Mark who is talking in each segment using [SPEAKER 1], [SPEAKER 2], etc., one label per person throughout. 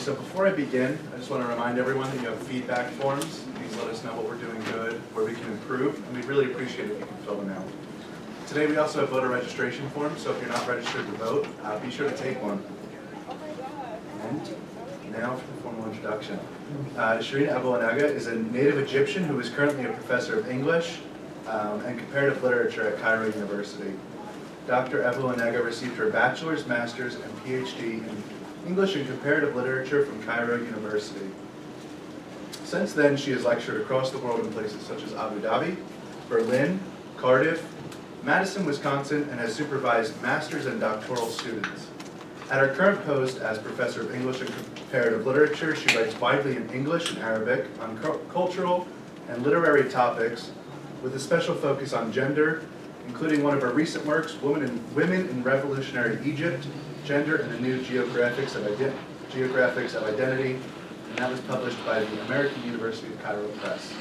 [SPEAKER 1] So before I begin, I just want to remind everyone that you have feedback forms. Please let us know what we're doing good, where we can improve, and we'd really appreciate it if you can fill them out. Today we also have voter registration forms, so if you're not registered to vote, be sure to take one. And now for the formal introduction. Shereen Abouelnaga is a native Egyptian who is currently a professor of English and comparative literature at Cairo University. Dr. Abouelnaga received her bachelor's, master's, and PhD in English and comparative literature from Cairo University. Since then, she has lectured across the world in places such as Abu Dhabi, Berlin, Cardiff, Madison, Wisconsin, and has supervised master's and doctoral students. At her current post as professor of English and comparative literature, she writes widely in English and Arabic on cultural and literary topics with a special focus on gender, including one of her recent works, Women in Revolutionary Egypt, Gender and the New Geographics of Identity, and that was published by the American University of Cairo Press.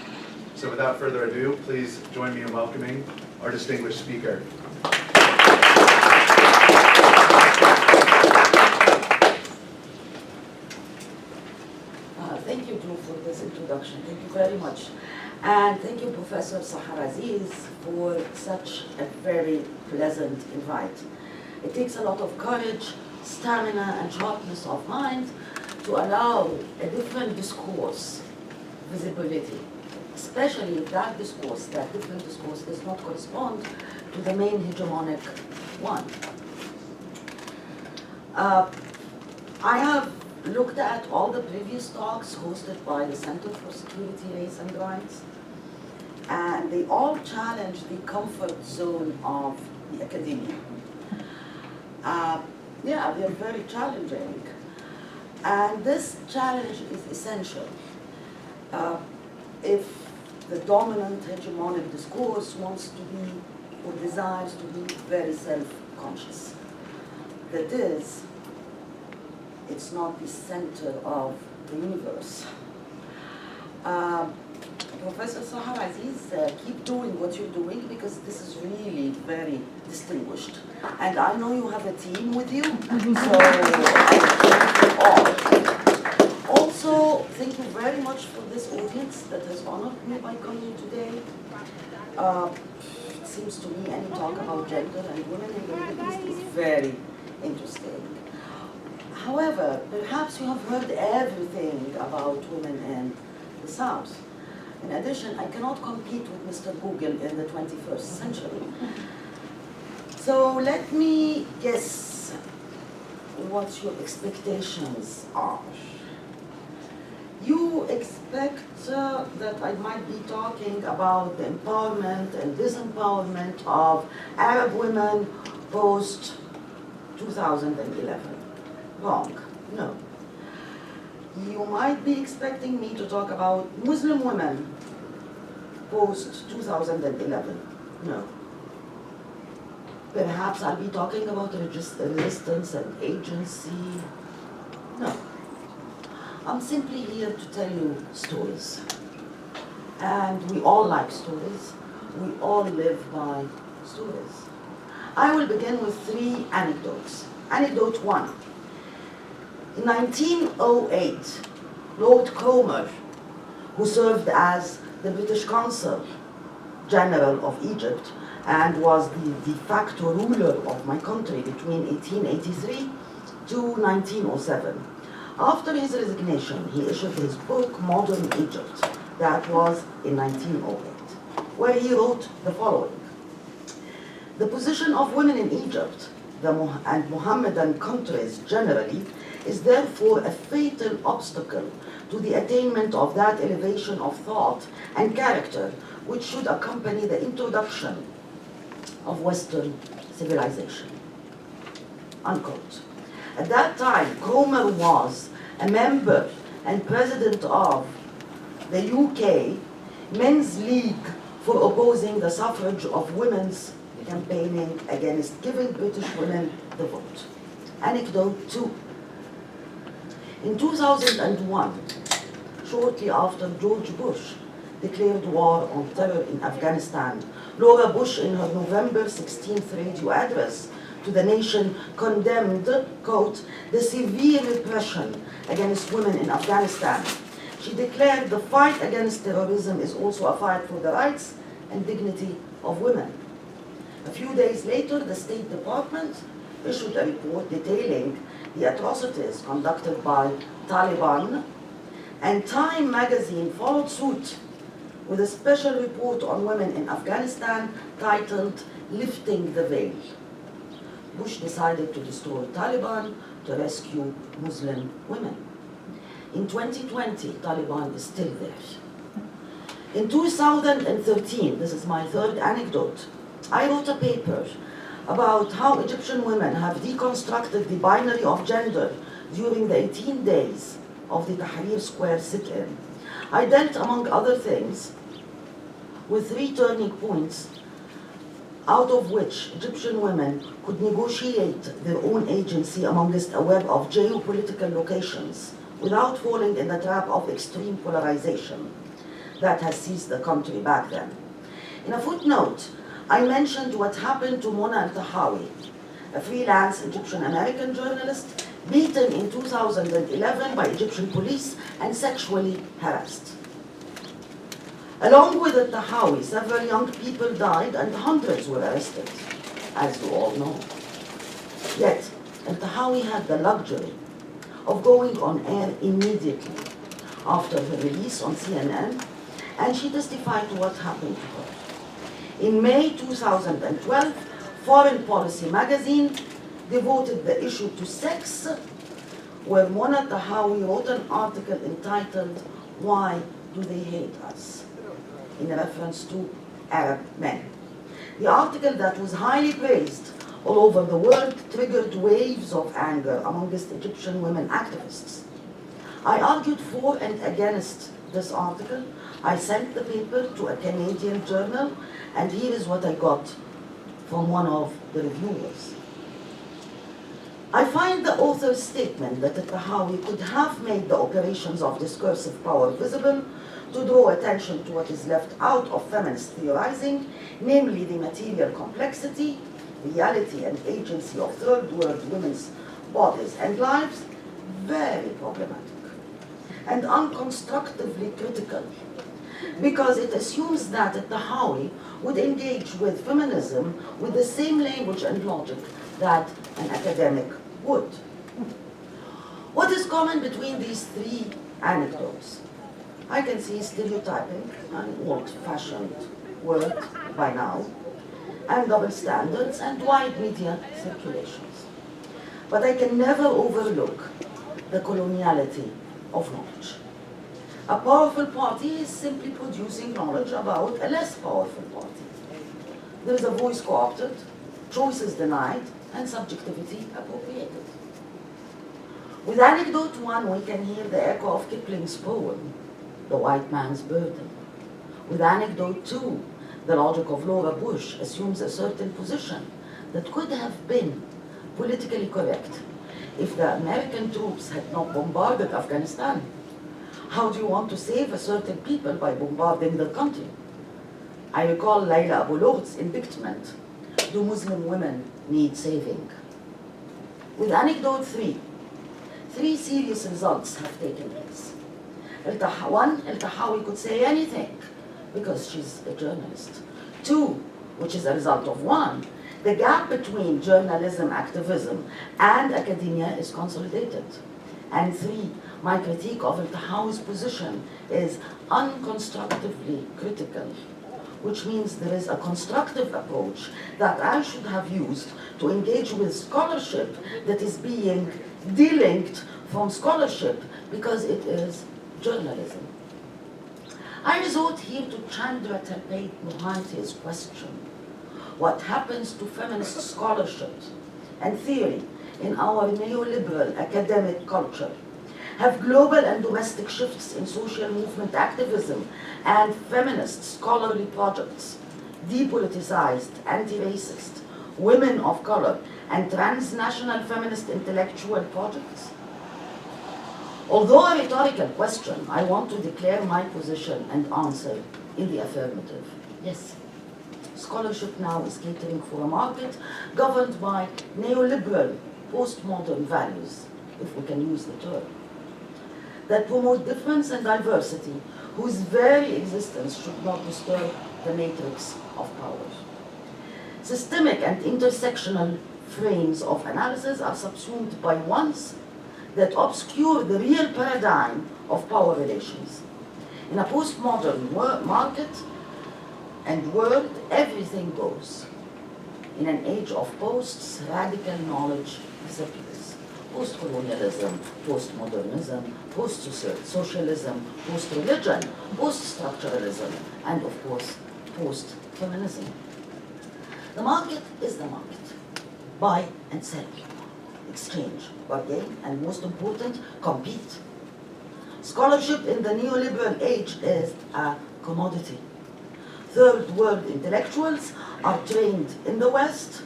[SPEAKER 1] So without further ado, please join me in welcoming our distinguished speaker.
[SPEAKER 2] Thank you, Drew, for this introduction. Thank you very much. And thank you, Professor Sahar Aziz, for such a very pleasant invite. It takes a lot of courage, stamina, and sharpness of mind to allow a different discourse visibility, especially if that different discourse does not correspond to the main hegemonic one. I have looked at all the previous talks hosted by the Center for Security, Race and Rights, and they all challenge the comfort zone of the academia. Yeah, they're very challenging. And this challenge is essential if the dominant hegemonic discourse wants to be or desires to be very self-conscious. That is, it's not the center of the universe. Professor Sahar Aziz, keep doing what you're doing because this is really very distinguished. And I know you have a team with you, so thank you all. Also, thank you very much for this audience that has honored me by coming today. It seems to me any talk about gender and women in the Middle East is very interesting. However, perhaps you have heard everything about women in the South. In addition, I cannot compete with Mr. Google in the 21st century. So let me guess what your expectations are. You expect that I might be talking about the empowerment and disempowerment of Arab women post-2011. Wrong. No. You might be expecting me to talk about Muslim women post-2011. No. Perhaps I'll be talking about resistance and agency. No. I'm simply here to tell you stories. And we all like stories. We all live by stories. I will begin with 3 anecdotes. Anecdote 1. In 1908, Lord Cromer, who served as the British Consul General of Egypt and was the de facto ruler of my country between 1883 to 1907, after his resignation, he issued his book, Modern Egypt, that was in 1908, where he wrote the following. The position of women in Egypt and Mohammedan countries generally is therefore a fatal obstacle to the attainment of that elevation of thought and character which should accompany the introduction of Western civilization. Unquote. At that time, Cromer was a member and president of the UK Men's League for opposing the suffrage of women's campaigning against giving British women the vote. Anecdote 2. In 2001, shortly after George Bush declared war on terror in Afghanistan, Laura Bush, in her November 16th radio address to the nation condemned, quote, the severe repression against women in Afghanistan. She declared the fight against terrorism is also a fight for the rights and dignity of women. A few days later, the State Department issued a report detailing the atrocities conducted by Taliban, and Time magazine followed suit with a special report on women in Afghanistan titled Lifting the Veil. Bush decided to destroy Taliban to rescue Muslim women. In 2020, Taliban is still there. In 2013, this is my third anecdote, I wrote a paper about how Egyptian women have deconstructed the binary of gender during the 18 days of the Tahrir Square sit-in. I dealt, among other things, with 3 turning points out of which Egyptian women could negotiate their own agency amongst a web of geopolitical locations without falling in the trap of extreme polarization that has seized the country back then. In a footnote, I mentioned what happened to Mona al-Tahawi, a freelance Egyptian-American journalist beaten in 2011 by Egyptian police and sexually harassed. Along with al-Tahawi, several young people died and hundreds were arrested, as you all know. Yet, al-Tahawi had the luxury of going on air immediately after her release on CNN, and she testified to what happened to her. In May 2012, Foreign Policy magazine devoted the issue to sex, where Mona Tahawi wrote an article entitled, "Why Do They Hate Us?" in reference to Arab men. The article that was highly praised all over the world triggered waves of anger amongst Egyptian women activists. I argued for and against this article. I sent the paper to a Canadian journal, and here is what I got from one of the reviewers. I find the author's statement that al-Tahawi could have made the operations of discursive power visible to draw attention to what is left out of feminist theorizing, namely the material complexity, reality and agency of third world women's bodies and lives, very problematic and unconstructively critical, because it assumes that al-Tahawi would engage with feminism with the same language and logic that an academic would. What is common between these 3 anecdotes? I can see stereotyping, an old-fashioned word by now, and double standards and wide media circulations. But I can never overlook the coloniality of knowledge. A powerful party is simply producing knowledge about a less powerful party. There is a voice co-opted, choices denied, and subjectivity appropriated. With anecdote 1, we can hear the echo of Kipling's poem, The White Man's Burden. With anecdote 2, the logic of Laura Bush assumes a certain position that could have been politically correct if the American troops had not bombarded Afghanistan. How do you want to save a certain people by bombarding the country? I recall Layla Abulog's indictment, Do Muslim Women Need Saving? With anecdote 3, 3 serious results have taken place. 1, al-Tahawi could say anything because she's a journalist. 2, which is a result of 1, the gap between journalism activism and academia is consolidated. And 3, my critique of al-Tahawi's position is unconstructively critical, which means there is a constructive approach that I should have used to engage with scholarship that is being delinked from scholarship because it is journalism. I resort here to Chandra Talpate Mohanty's question: what happens to feminist scholarship and theory in our neoliberal academic culture? Have global and domestic shifts in social movement activism and feminist scholarly projects, depoliticized, anti-racist, women of color, and transnational feminist intellectual projects? Although a rhetorical question, I want to declare my position and answer in the affirmative. Yes? scholarship now is catering for a market governed by neoliberal, postmodern values, if we can use the term, that promote difference and diversity, whose very existence should not disturb the matrix of power. Systemic and intersectional frames of analysis are subsumed by ones that obscure the real paradigm of power relations. In a postmodern market and world, everything goes. In an age of posts, radical knowledge disappears. Post-colonialism, post-modernism, post-socialism, post-religion, post-structuralism, and of course, post-feminism. The market is the market. Buy and sell, exchange, bargain, and most important, compete. Scholarship in the neoliberal age is a commodity. Third world intellectuals are trained in the West,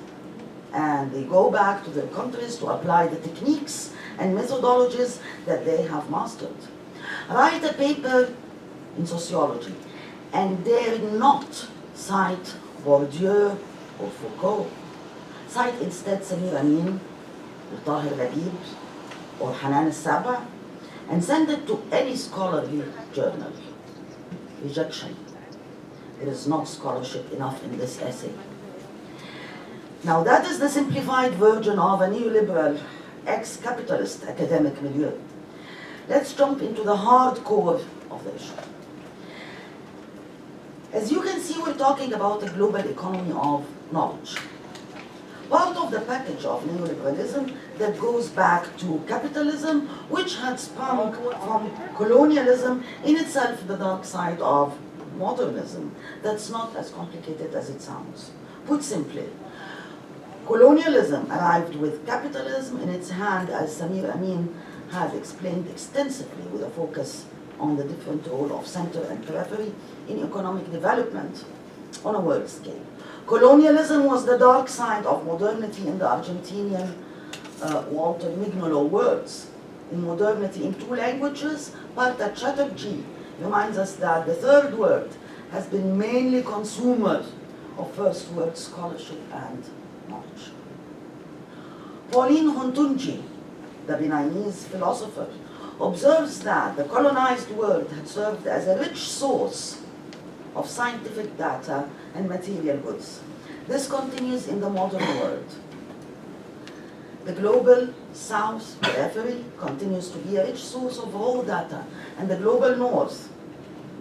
[SPEAKER 2] and they go back to their countries to apply the techniques and methodologies that they have mastered. Write a paper in sociology and dare not cite Bourdieu or Foucault. Cite instead Samir Amin, or Tahir Labib, or Hanan al-Saba, and send it to any scholarly journal. Rejection. There is not scholarship enough in this essay. Now that is the simplified version of a neoliberal, ex-capitalist academic milieu. Let's jump into the hardcore of the issue. As you can see, we're talking about a global economy of knowledge. Part of the package of neoliberalism that goes back to capitalism, which had sprung from colonialism, in itself the dark side of modernism. That's not as complicated as it sounds. Put simply, colonialism arrived with capitalism in its hand, as Samir Amin has explained extensively, with a focus on the different role of center and periphery in economic development on a world scale. Colonialism was the dark side of modernity in the Argentinian Walter Mignolo words. In modernity in two languages, Partha Chatterjee reminds us that the third world has been mainly consumer of first world scholarship and knowledge. Pauline Huntunji, the Beninese philosopher, observes that the colonized world had served as a rich source of scientific data and material goods. This continues in the modern world. The global south periphery continues to be a rich source of raw data, and the global north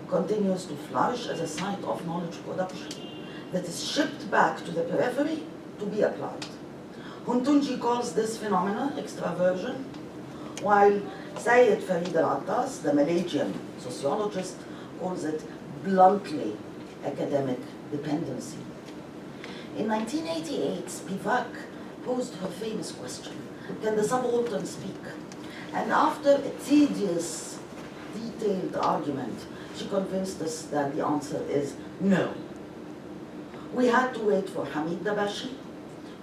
[SPEAKER 2] continues to flourish as a site of knowledge production that is shipped back to the periphery to be applied. Huntunji calls this phenomenon extraversion, while Syed Farid al-Attas, the Malaysian sociologist, calls it bluntly academic dependency. In 1988, Spivak posed her famous question, can the subaltern speak? And after a tedious, detailed argument, she convinced us that the answer is no. We had to wait for Hamid Dabashi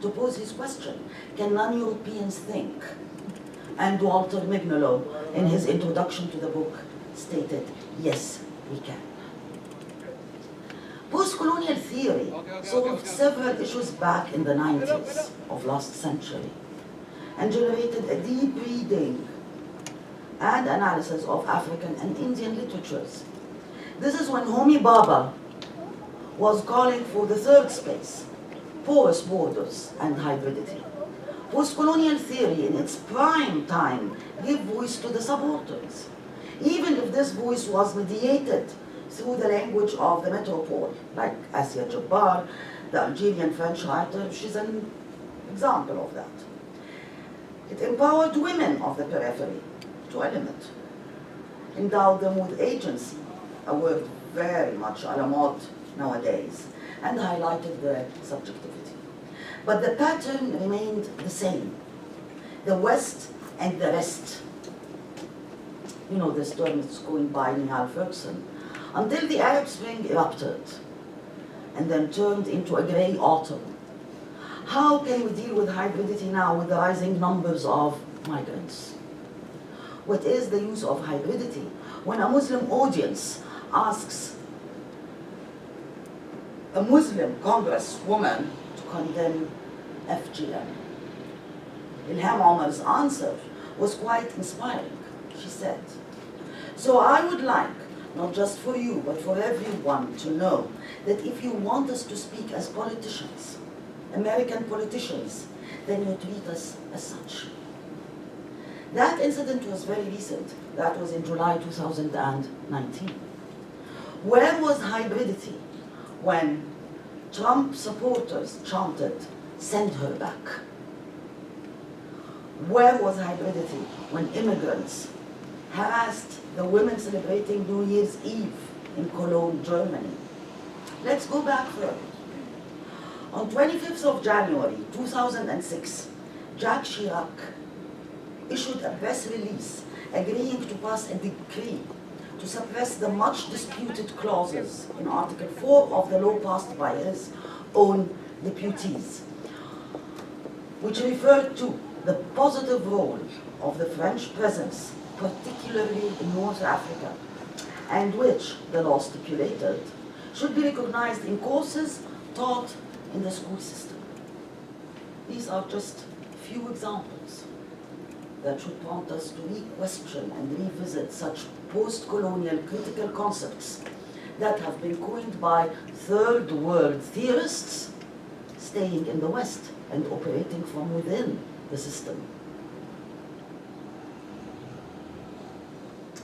[SPEAKER 2] to pose his question, can non-Europeans think? And Walter Mignolo, in his introduction to the book, stated, yes, we can. Post-colonial theory solved several issues back in the 90s of last century and generated a deep reading and analysis of African and Indian literatures. This is when Homi Bhabha was calling for the third space, porous borders and hybridity. Post-colonial theory in its prime time gave voice to the subalterns, even if this voice was mediated through the language of the metropole, like Asia Jabbar, the Algerian French writer. She's an example of that. It empowered women of the periphery to a limit, endowed them with agency, a word very much a la mode nowadays, and highlighted their subjectivity. But the pattern remained the same. The West and the rest. You know this term is going by Nihal Ferguson. Until the Arab Spring erupted and then turned into a grey autumn. How can we deal with hybridity now with the rising numbers of migrants? What is the use of hybridity when a Muslim audience asks a Muslim congresswoman to condemn FGM. Ilham Omar's answer was quite inspiring. She said, "So I would like, not just for you, but for everyone to know that if you want us to speak as politicians, American politicians, then you treat us as such." That incident was very recent. That was in July 2019. Where was hybridity when Trump supporters chanted, "Send her back"? Where was hybridity when immigrants harassed the women celebrating New Year's Eve in Cologne, Germany? Let's go back further. On 25th of January 2006, Jacques Chirac issued a press release agreeing to pass a decree to suppress the much disputed clauses in Article 4 of the law passed by his own deputies, which referred to the positive role of the French presence, particularly in North Africa, and which, the law stipulated, should be recognized in courses taught in the school system. These are just few examples that should prompt us to re-question and revisit such post-colonial critical concepts that have been coined by third world theorists staying in the West and operating from within the system.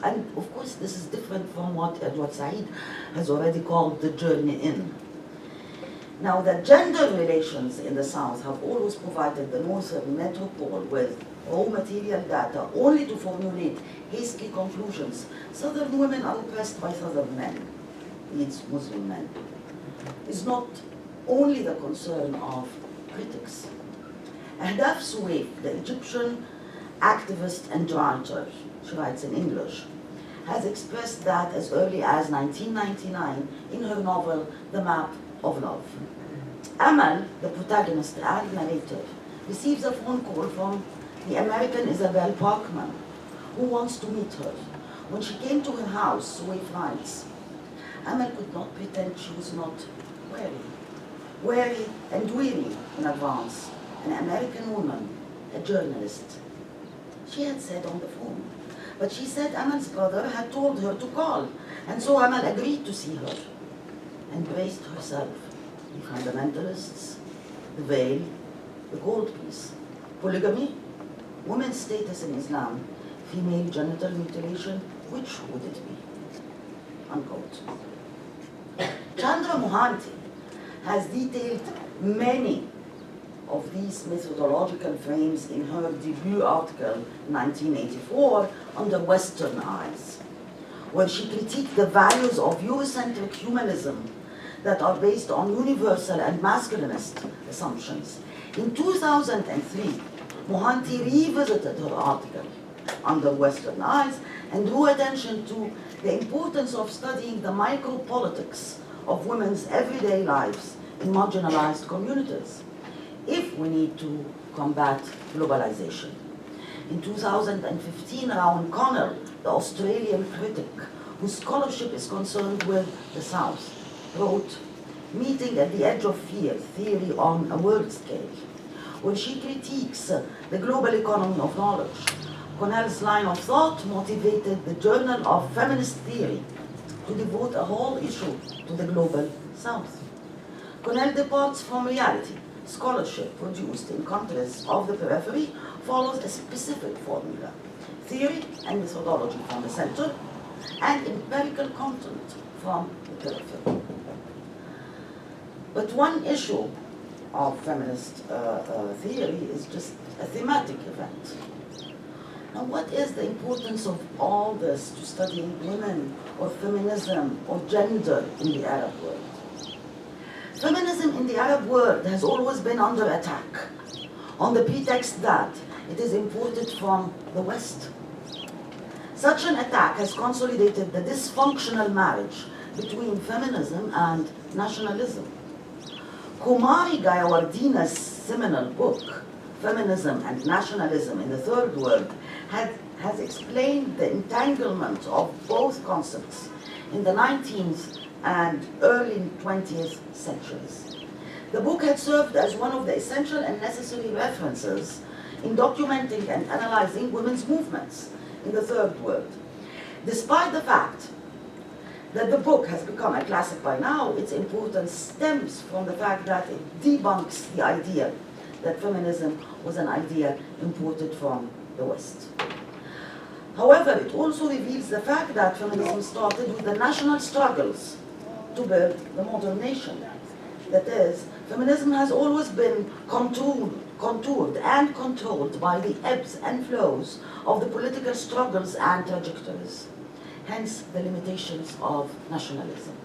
[SPEAKER 2] And of course, this is different from what Edward Said has already called the journey in. Now, the gender relations in the South have always provided the Northern metropole with raw material data only to formulate hasty conclusions. Southern women are oppressed by Southern men, these Muslim men, is not only the concern of critics. Ahdaf Suwaif, the Egyptian activist and writer, she writes in English, has expressed that as early as 1999 in her novel, The Map of Love. Amal, the protagonist and narrator, receives a phone call from the American Isabel Parkman, who wants to meet her. When she came to her house, Suwaif writes, Amal could not pretend she was not wary and weary in advance, an American woman, a journalist. She had said on the phone, but she said Amal's brother had told her to call, and so Amal agreed to see her and braced herself. The fundamentalists, the veil, the gold piece, polygamy, women's status in Islam, female genital mutilation, which would it be? Unquote. Chandra Mohanty has detailed many of these methodological frames in her debut article, 1984, Under Western Eyes, where she critiqued the values of Eurocentric humanism that are based on universal and masculinist assumptions. In 2003, Mohanty revisited her article, Under Western Eyes, and drew attention to the importance of studying the micropolitics of women's everyday lives in marginalized communities if we need to combat globalization. In 2015, Rowan Connell, the Australian critic whose scholarship is concerned with the South, wrote Meeting at the Edge of Fear, Theory on a World Scale, where she critiques the global economy of knowledge. Connell's line of thought motivated the Journal of Feminist Theory to devote a whole issue to the global South. Connell departs from reality. Scholarship produced in countries of the periphery follows a specific formula: theory and methodology from the center, and empirical content from the periphery. But one issue of feminist theory is just a thematic event. Now, what is the importance of all this to studying women or feminism or gender in the Arab world? Feminism in the Arab world has always been under attack on the pretext that it is imported from the West. Such an attack has consolidated the dysfunctional marriage between feminism and nationalism. Kumari Gayawardina's seminal book, Feminism and Nationalism in the Third World, has explained the entanglement of both concepts in the 19th and early 20th centuries. The book had served as one of the essential and necessary references in documenting and analyzing women's movements in the Third World. Despite the fact that the book has become a classic by now, its importance stems from the fact that it debunks the idea that feminism was an idea imported from the West. However, it also reveals the fact that feminism started with the national struggles to build the modern nation. That is, feminism has always been contoured and controlled by the ebbs and flows of the political struggles and trajectories, hence the limitations of nationalism.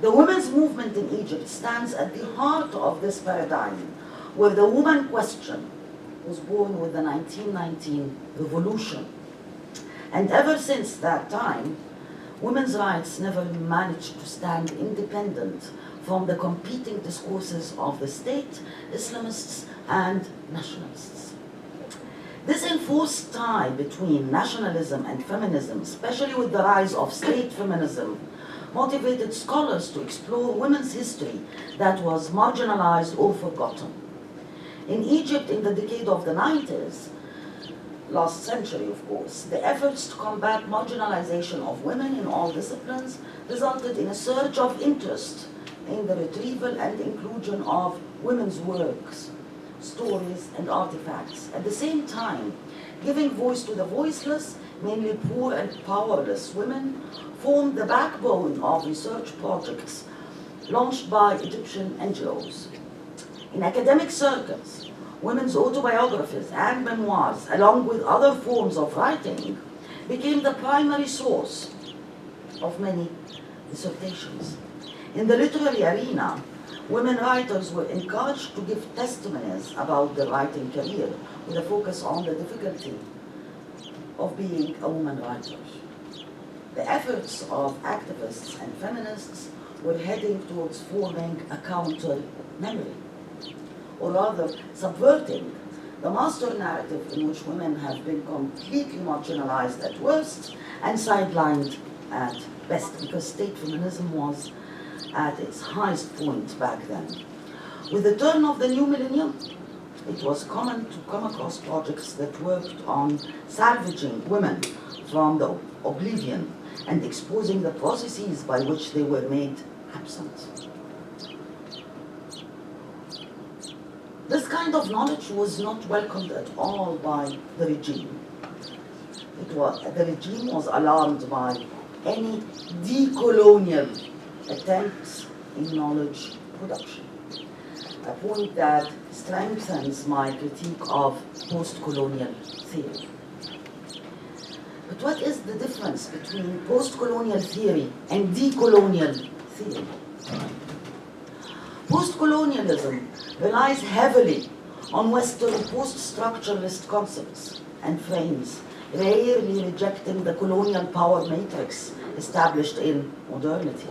[SPEAKER 2] The women's movement in Egypt stands at the heart of this paradigm, where the woman question was born with the 1919 revolution. And ever since that time, women's rights never managed to stand independent from the competing discourses of the state, Islamists, and nationalists. This enforced tie between nationalism and feminism, especially with the rise of state feminism, motivated scholars to explore women's history that was marginalized or forgotten. In Egypt, in the decade of the 90s, last century of course, the efforts to combat marginalization of women in all disciplines resulted in a surge of interest in the retrieval and inclusion of women's works, stories, and artifacts. At the same time, giving voice to the voiceless, mainly poor and powerless women, formed the backbone of research projects launched by Egyptian NGOs. In academic circles, women's autobiographies and memoirs, along with other forms of writing, became the primary source of many dissertations. In the literary arena, women writers were encouraged to give testimonies about their writing career with a focus on the difficulty of being a woman writer. The efforts of activists and feminists were heading towards forming a counter-memory, or rather subverting the master narrative in which women have been completely marginalized at worst and sidelined at best, because state feminism was at its highest point back then. With the turn of the new millennium, it was common to come across projects that worked on salvaging women from the oblivion and exposing the processes by which they were made absent. This kind of knowledge was not welcomed at all by the regime. The regime was alarmed by any decolonial attempts in knowledge production, a point that strengthens my critique of post-colonial theory. But what is the difference between post-colonial theory and decolonial theory? Post-colonialism relies heavily on Western post-structuralist concepts and frames, rarely rejecting the colonial power matrix established in modernity.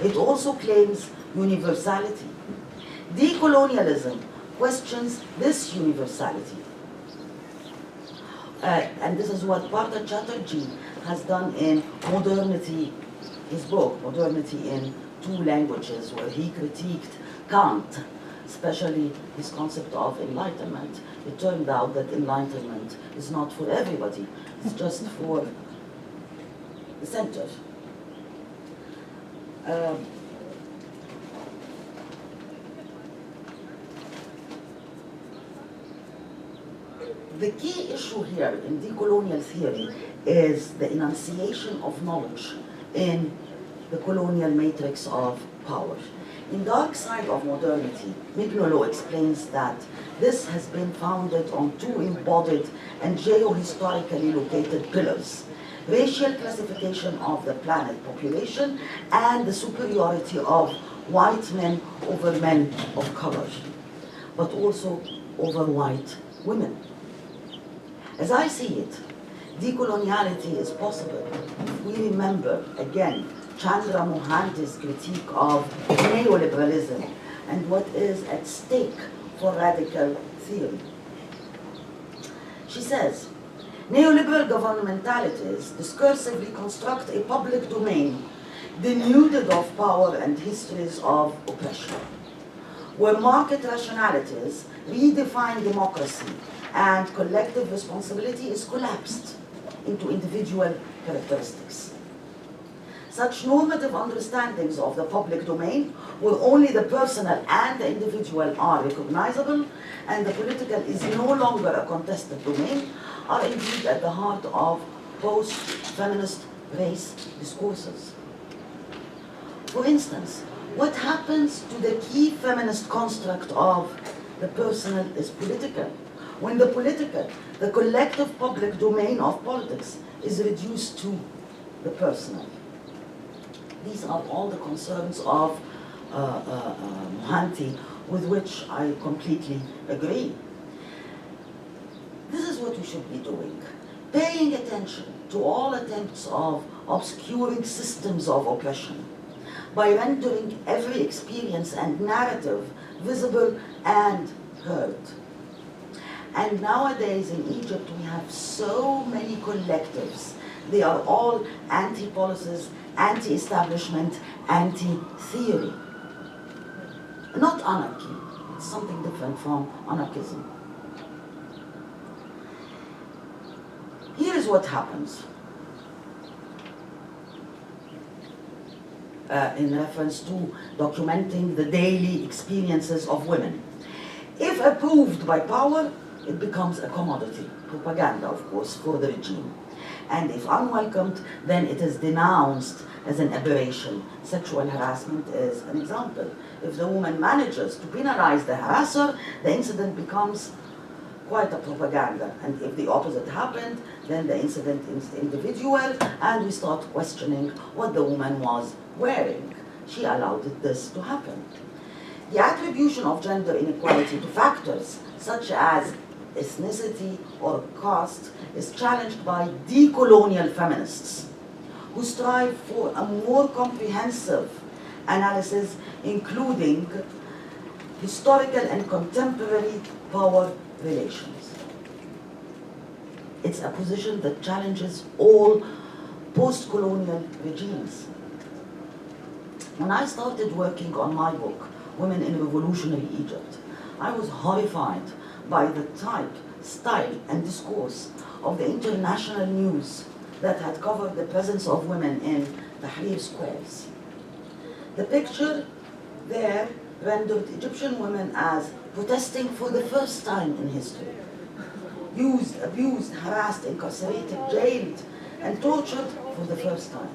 [SPEAKER 2] It also claims universality. Decolonialism questions this universality. And this is what Partha Chatterjee has done in Modernity, his book, Modernity in Two Languages, where he critiqued Kant, especially his concept of enlightenment. It turned out that enlightenment is not for everybody, it's just for the center. The key issue here in decolonial theory is the enunciation of knowledge in the colonial matrix of power. In Dark Side of Modernity, Mignolo explains that this has been founded on two embodied and geohistorically located pillars: racial classification of the planet population and the superiority of white men over men of color, but also over white women. As I see it, decoloniality is possible if we remember, again, Chandra Mohanty's critique of neoliberalism and what is at stake for radical theory. She says, neoliberal governmentalities discursively construct a public domain denuded of power and histories of oppression, where market rationalities redefine democracy and collective responsibility is collapsed into individual characteristics. Such normative understandings of the public domain, where only the personal and the individual are recognizable and the political is no longer a contested domain, are indeed at the heart of post-feminist race discourses. For instance, what happens to the key feminist construct of the personal is political, when the political, the collective public domain of politics is reduced to the personal? These are all the concerns of Mohanty, with which I completely agree. This is what we should be doing, paying attention to all attempts of obscuring systems of oppression by rendering every experience and narrative visible and heard. And nowadays in Egypt we have so many collectives. They are all anti-policies, anti-establishment, anti-theory. Not anarchy, it's something different from anarchism. Here is what happens in reference to documenting the daily experiences of women. If approved by power, it becomes a commodity, propaganda of course, for the regime. And if unwelcomed, then it is denounced as an aberration. Sexual harassment is an example. If the woman manages to penalize the harasser, the incident becomes quite a propaganda. And if the opposite happened, then the incident is individual, and we start questioning what the woman was wearing. She allowed this to happen. The attribution of gender inequality to factors such as ethnicity or caste is challenged by decolonial feminists who strive for a more comprehensive analysis, including historical and contemporary power relations. It's a position that challenges all post-colonial regimes. When I started working on my book, Women in Revolutionary Egypt, I was horrified by the type, style, and discourse of the international news that had covered the presence of women in Tahrir squares. The picture there rendered Egyptian women as protesting for the first time in history, used, abused, harassed, incarcerated, jailed, and tortured for the first time.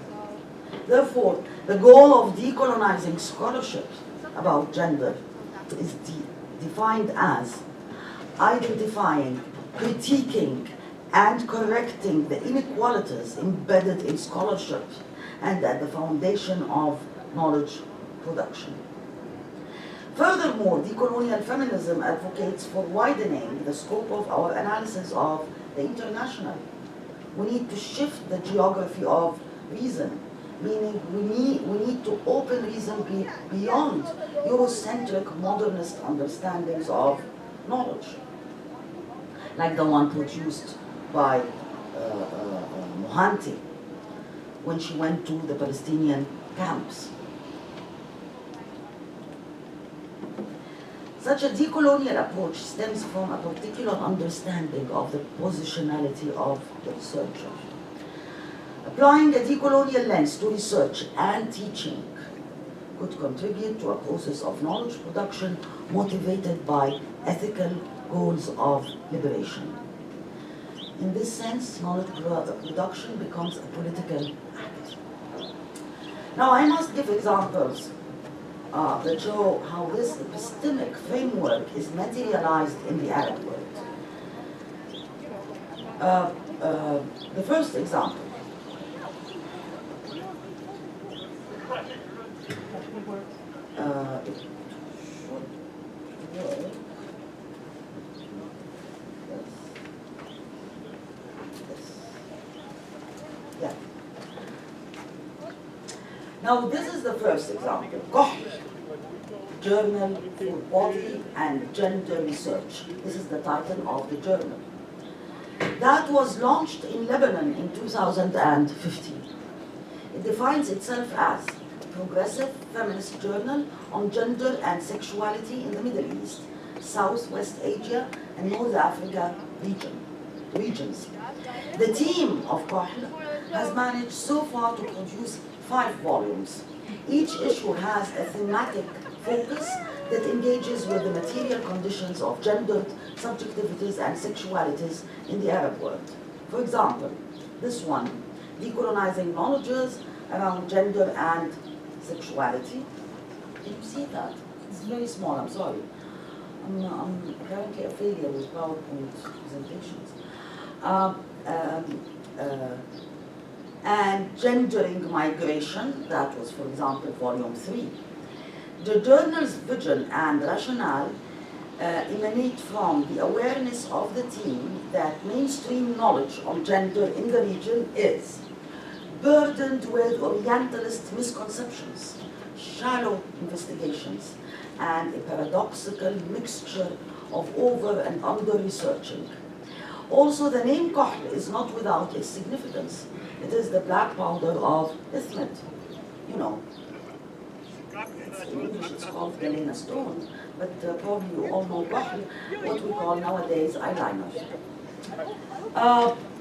[SPEAKER 2] Therefore, the goal of decolonizing scholarship about gender is defined as identifying, critiquing, and correcting the inequalities embedded in scholarship and at the foundation of knowledge production. Furthermore, decolonial feminism advocates for widening the scope of our analysis of the international. We need to shift the geography of reason, meaning we need to open reason beyond Eurocentric modernist understandings of knowledge, like the one produced by Mohanty when she went to the Palestinian camps. Such a decolonial approach stems from a particular understanding of the positionality of the researcher. Applying a decolonial lens to research and teaching could contribute to a process of knowledge production motivated by ethical goals of liberation. In this sense, knowledge production becomes a political act. Now, I must give examples that show how this epistemic framework is materialized in the Arab world. The first example. Yeah. Now, this is the first example. Journal for Body and Gender Research. This is the title of the journal. That was launched in Lebanon in 2015. It defines itself as a progressive feminist journal on gender and sexuality in the Middle East, Southwest Asia, and North Africa regions. The team of Kahl has managed so far to produce 5 volumes. Each issue has a thematic focus that engages with the material conditions of gendered subjectivities and sexualities in the Arab world. For example, this one, Decolonizing Knowledges around Gender and Sexuality. Can you see that? It's very small, I'm sorry. I'm apparently a failure with PowerPoint presentations. And Gendering Migration, that was, for example, volume 3. The journal's vision and rationale emanate from the awareness of the team that mainstream knowledge on gender in the region is burdened with Orientalist misconceptions, shallow investigations, and a paradoxical mixture of over and under researching. Also, the name Kahl is not without its significance. It is the black powder of Ithmet. You know, in English it's called Galena stone, but probably you all know Kahl, what we call nowadays eyeliner.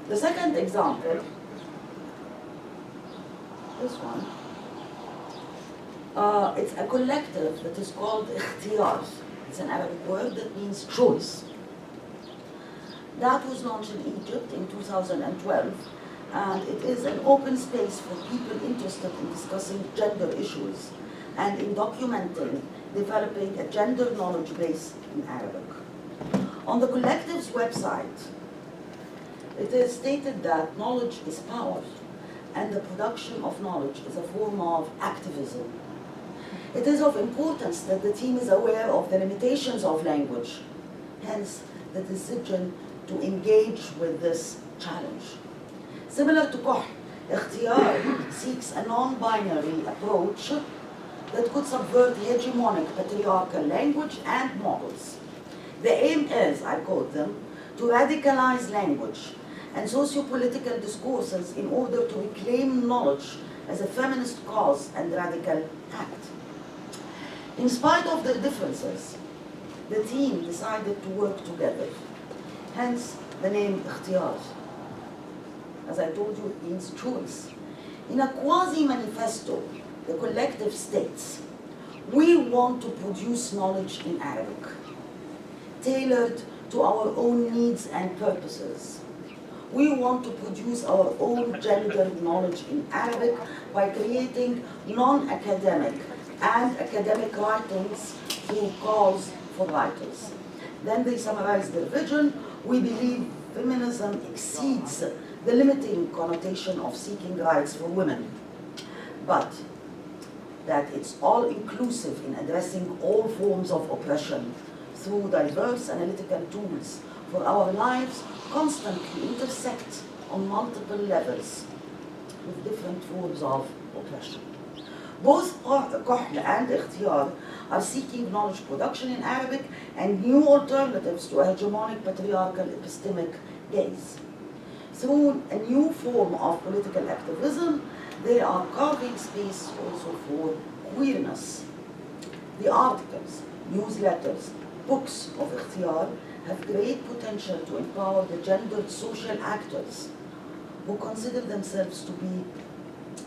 [SPEAKER 2] The second example, this one, it's a collective that is called ikhtiyar. It's an Arabic word that means choice. That was launched in Egypt in 2012, and it is an open space for people interested in discussing gender issues and in documenting, developing a gender knowledge base in Arabic. On the collective's website, it is stated that knowledge is power, and the production of knowledge is a form of activism. It is of importance that the team is aware of the limitations of language, hence the decision to engage with this challenge. Similar to Kahl, Ikhtiyar seeks a non-binary approach that could subvert hegemonic patriarchal language and models. The aim is, I quote them, to radicalize language and socio-political discourses in order to reclaim knowledge as a feminist cause and radical act. In spite of the differences, the team decided to work together. Hence the name Ikhtiyar. As I told you, it means choice. In a quasi-manifesto, the collective states, we want to produce knowledge in Arabic, tailored to our own needs and purposes. We want to produce our own gendered knowledge in Arabic by creating non-academic and academic writings through calls for writers. Then they summarize their vision. We believe feminism exceeds the limiting connotation of seeking rights for women, but that it's all-inclusive in addressing all forms of oppression through diverse analytical tools, for our lives constantly intersect on multiple levels with different forms of oppression. Both Kahl and Ikhtiyar are seeking knowledge production in Arabic and new alternatives to a hegemonic patriarchal epistemic gaze. Through a new form of political activism, they are carving space also for queerness. The articles, newsletters, books of Ikhtiyar have great potential to empower the gendered social actors who consider themselves to be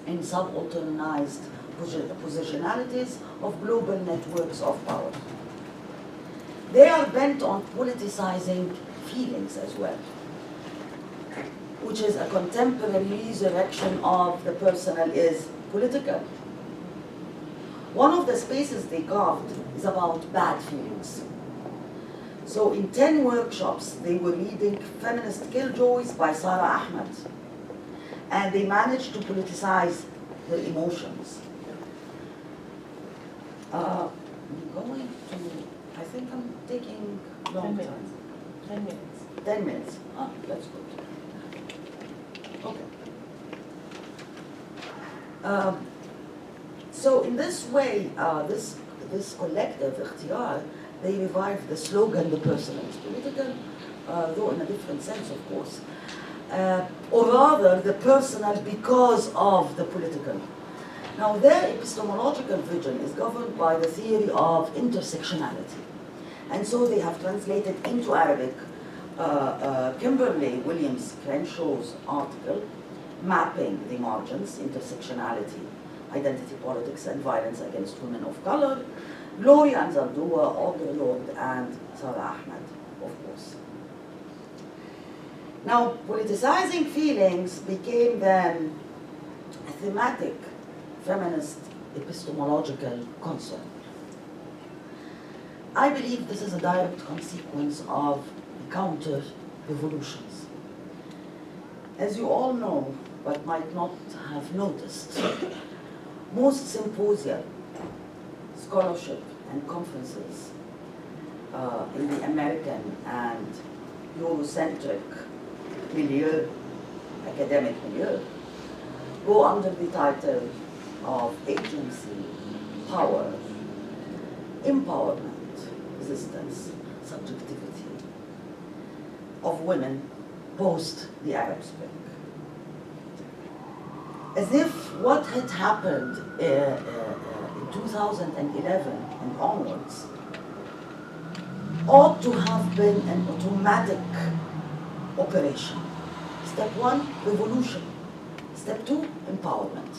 [SPEAKER 2] in subalternized positionalities of global networks of power. They are bent on politicizing feelings as well, which is a contemporary resurrection of the personal is political. One of the spaces they carved is about bad feelings. So in 10 workshops, they were reading Feminist Killjoys by Sarah Ahmed, and they managed to politicize their emotions. I'm going to, I think I'm taking long time.
[SPEAKER 3] 10 minutes.
[SPEAKER 2] 10 minutes. Ah, that's good. Okay. So in this way, this collective, Ikhtiyar, they revived the slogan, the personal is political, though in a different sense, of course. or rather the personal because of the political. Now their epistemological vision is governed by the theory of intersectionality. And so they have translated into Arabic Kimberly Williams Crenshaw's article, Mapping the Margins, Intersectionality, Identity Politics and Violence Against Women of Color, Gloria Anzaldúa, Audre Lorde, and Sarah Ahmed, of course. Now, politicizing feelings became then a thematic feminist epistemological concern. I believe this is a direct consequence of counter-revolutions. As you all know, but might not have noticed, most symposia, scholarship, and conferences in the American and Eurocentric milieu, academic milieu, go under the title of agency, power, empowerment, resistance, subjectivity of women post the Arab Spring. As if what had happened in 2011 and onwards ought to have been an automatic operation. Step one, revolution. Step two, empowerment.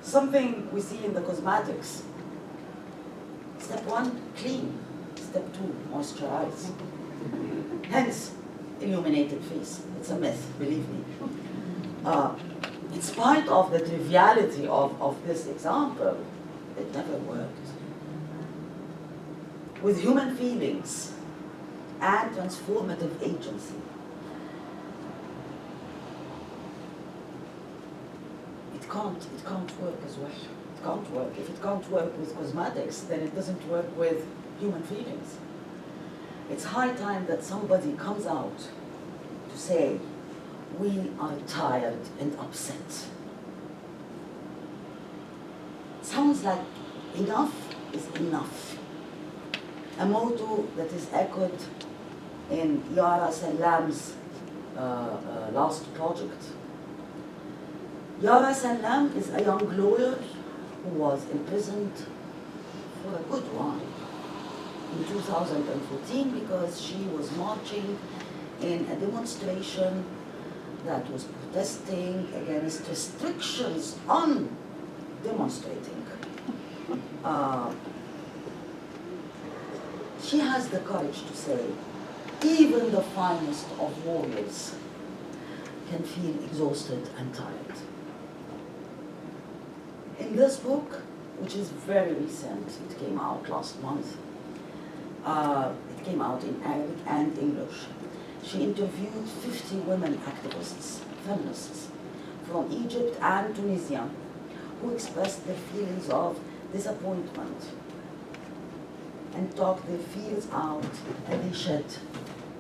[SPEAKER 2] Something we see in the cosmetics. Step one, clean. Step two, moisturize. Hence, illuminated face. It's a myth, believe me. In spite of the triviality of this example, it never worked. With human feelings and transformative agency, it can't work as well. It can't work. If it can't work with cosmetics, then it doesn't work with human feelings. It's high time that somebody comes out to say, we are tired and upset. Sounds like enough is enough. A motto that is echoed in Yara Salam's last project. Yara Salam is a young lawyer who was imprisoned for a good while in 2014 because she was marching in a demonstration that was protesting against restrictions on demonstrating. She has the courage to say, even the finest of warriors can feel exhausted and tired. In this book, which is very recent, it came out last month, it came out in Arabic and English. She interviewed 50 women activists, feminists, from Egypt and Tunisia, who expressed their feelings of disappointment and talked their fears out, and they shed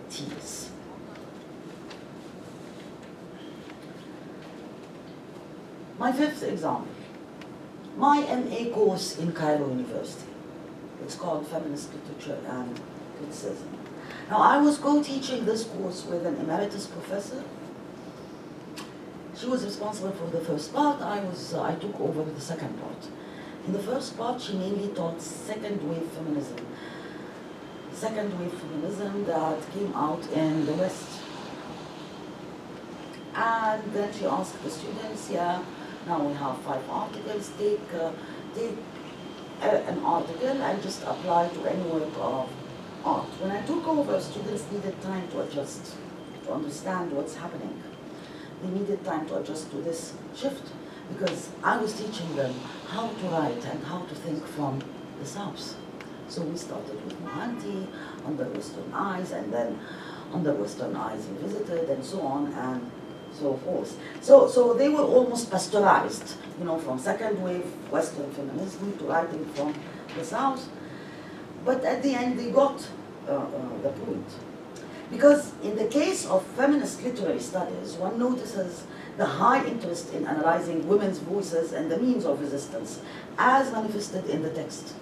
[SPEAKER 2] tears. My fifth example, my MA course in Cairo University. It's called Feminist Literature and Criticism. Now, I was co-teaching this course with an emeritus professor. She was responsible for the first part. I took over the second part. In the first part, she mainly taught second-wave feminism. Second-wave feminism that came out in the West. And then she asked the students, now we have 5 articles, take an article and just apply to any work of art. When I took over, students needed time to adjust, to understand what's happening. They needed time to adjust to this shift because I was teaching them how to write and how to think from the South. So we started with Mohanty, Under Western Eyes, and then Under Western Eyes Revisited, and so on and so forth. So they were almost pasteurized, from second wave Western feminism to writing from the South. But at the end, they got the point. Because in the case of feminist literary studies, one notices the high interest in analyzing women's voices and the means of resistance as manifested in the text,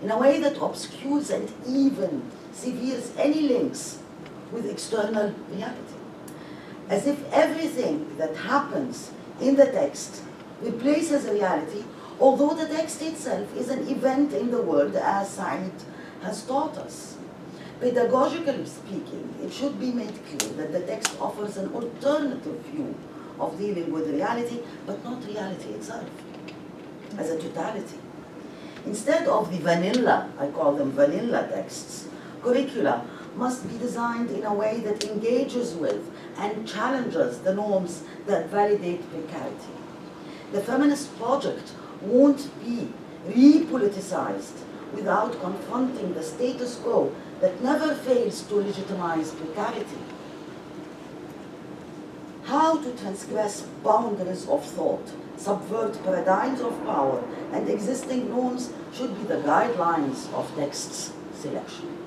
[SPEAKER 2] in a way that obscures and even severs any links with external reality. as if everything that happens in the text replaces reality, although the text itself is an event in the world, as Said has taught us. Pedagogically speaking, it should be made clear that the text offers an alternative view of dealing with reality, but not reality itself, as a totality. Instead of the vanilla, I call them vanilla texts, curricula must be designed in a way that engages with and challenges the norms that validate precarity. The feminist project won't be repoliticized without confronting the status quo that never fails to legitimize precarity. How to transgress boundaries of thought, subvert paradigms of power, and existing norms should be the guidelines of texts selection.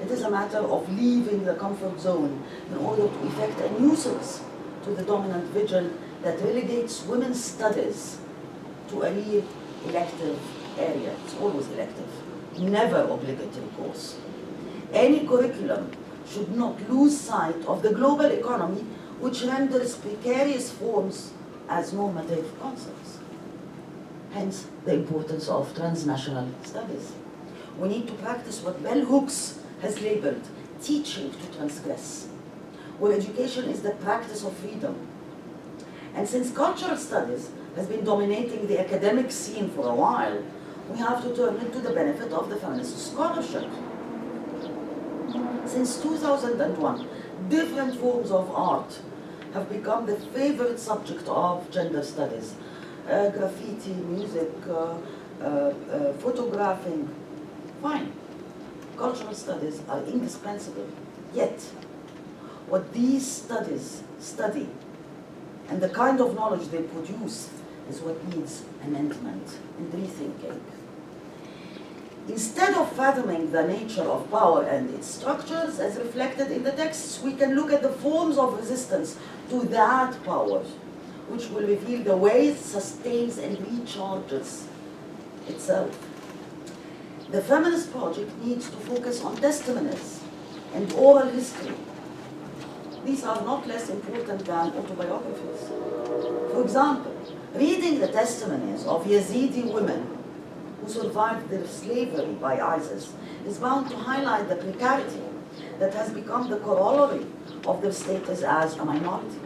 [SPEAKER 2] It is a matter of leaving the comfort zone in order to effect a nuisance to the dominant vision that relegates women's studies to a real elective area. It's always elective, never obligatory course. Any curriculum should not lose sight of the global economy, which renders precarious forms as normative concepts. Hence, the importance of transnational studies. We need to practice what Bell Hooks has labeled teaching to transgress, where education is the practice of freedom. And since cultural studies has been dominating the academic scene for a while, we have to turn it to the benefit of the feminist scholarship. Since 2001, different forms of art have become the favorite subject of gender studies. Graffiti, music, photographing, fine. Cultural studies are indispensable. Yet, what these studies study and the kind of knowledge they produce is what needs amendment and rethinking. Instead of fathoming the nature of power and its structures as reflected in the texts, we can look at the forms of resistance to that power, which will reveal the ways it sustains and recharges itself. The feminist project needs to focus on testimonies and oral history. These are not less important than autobiographies. For example, reading the testimonies of Yazidi women who survived their slavery by ISIS is bound to highlight the precarity that has become the corollary of their status as a minority.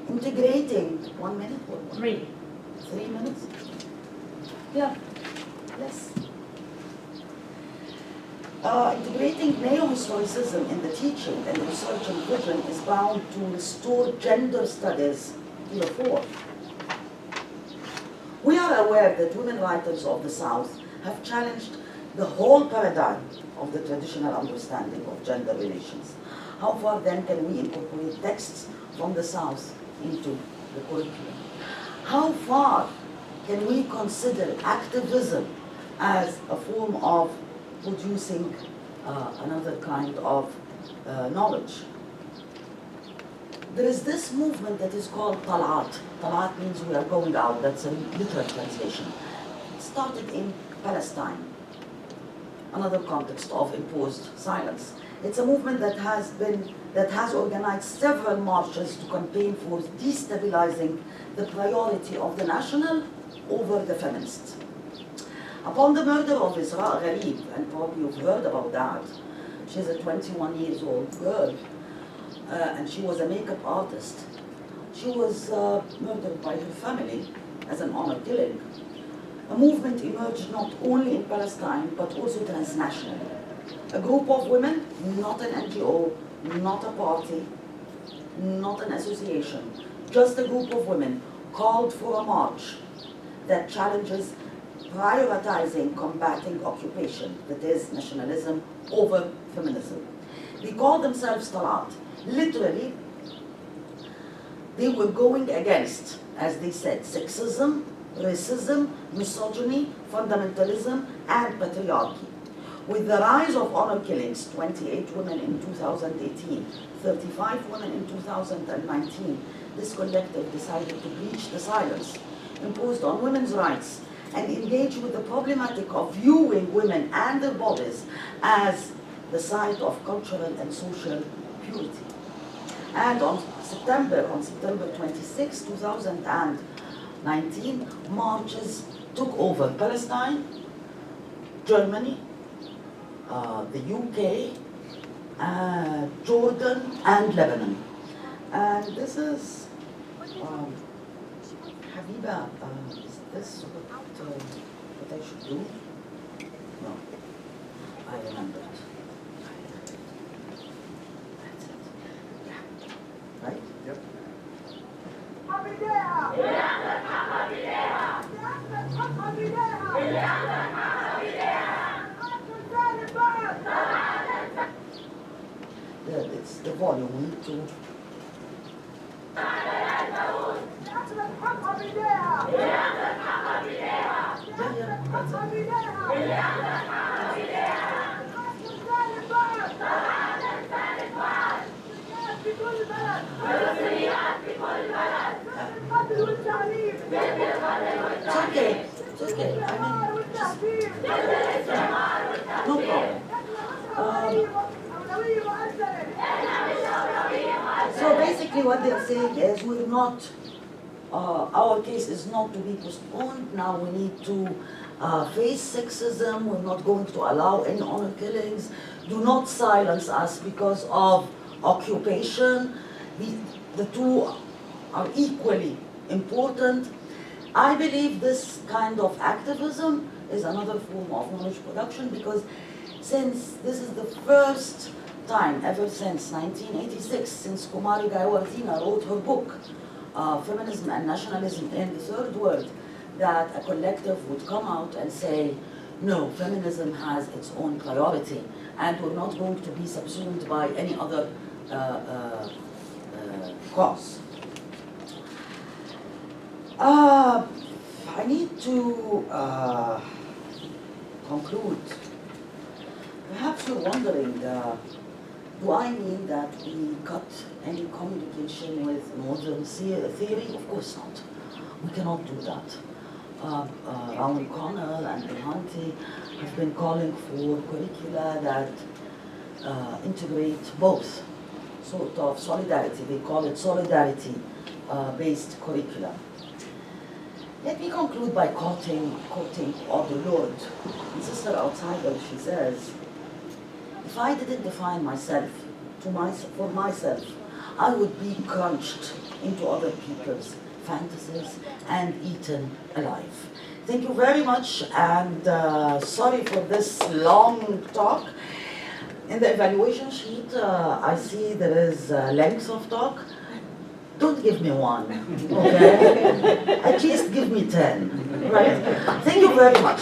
[SPEAKER 2] Integrating, 1 minute? What?
[SPEAKER 3] 3.
[SPEAKER 2] 3 minutes? Yeah, less. Integrating neo-historicism in the teaching and research and vision is bound to restore gender studies to the fore. We are aware that women writers of the South have challenged the whole paradigm of the traditional understanding of gender relations. How far then can we incorporate texts from the South into the curriculum? How far can we consider activism as a form of producing another kind of knowledge? There is this movement that is called Talat. Talat means we are going out. That's a literal translation. It started in Palestine, another context of imposed silence. It's a movement that has organized several marches to campaign for destabilizing the priority of the national over the feminists. Upon the murder of Isra Gharib, and probably you've heard about that, she's a 21-year-old girl, and she was a makeup artist. She was murdered by her family as an honor killing. A movement emerged not only in Palestine, but also transnationally. A group of women, not an NGO, not a party, not an association, just a group of women called for a march that challenges prioritizing combating occupation, that is, nationalism over feminism. They call themselves Talat. Literally, they were going against, as they said, sexism, racism, misogyny, fundamentalism, and patriarchy. With the rise of honor killings, 28 women in 2018, 35 women in 2019, this collective decided to breach the silence imposed on women's rights and engage with the problematic of viewing women and their bodies as the site of cultural and social purity. And on September 26, 2019, marches took over Palestine, Germany, the UK, Jordan, and Lebanon. And this is, Habiba, is this what I should do? No, I remember it. That's it. Yeah. Right?
[SPEAKER 1] Yep.
[SPEAKER 2] Yeah, it's the volume. We need to. Yeah, that's It's okay. It's okay. I mean, just, no problem. So basically what they're saying is we're not, our case is not to be postponed. Now we need to face sexism. We're not going to allow any honor killings. Do not silence us because of occupation. The two are equally important. I believe this kind of activism is another form of knowledge production because since this is the first time ever since 1986, since Kumari Gayawardena wrote her book, Feminism and Nationalism in the Third World, that a collective would come out and say, no, feminism has its own priority and we're not going to be subsumed by any other cause. I need to conclude. Perhaps you're wondering, do I mean that we cut any communication with modern theory? Of course not. We cannot do that. Raoul Connell and Behanti have been calling for curricula that integrate both sort of solidarity. They call it solidarity-based curricula. Let me conclude by quoting Audre Lorde. In Sister Outsider, she says, if I didn't define myself for myself, I would be crunched into other people's fantasies and eaten alive. Thank you very much, and sorry for this long talk. In the evaluation sheet, I see there is length of talk. Don't give me 1, okay? At least give me 10, right? Thank you very much.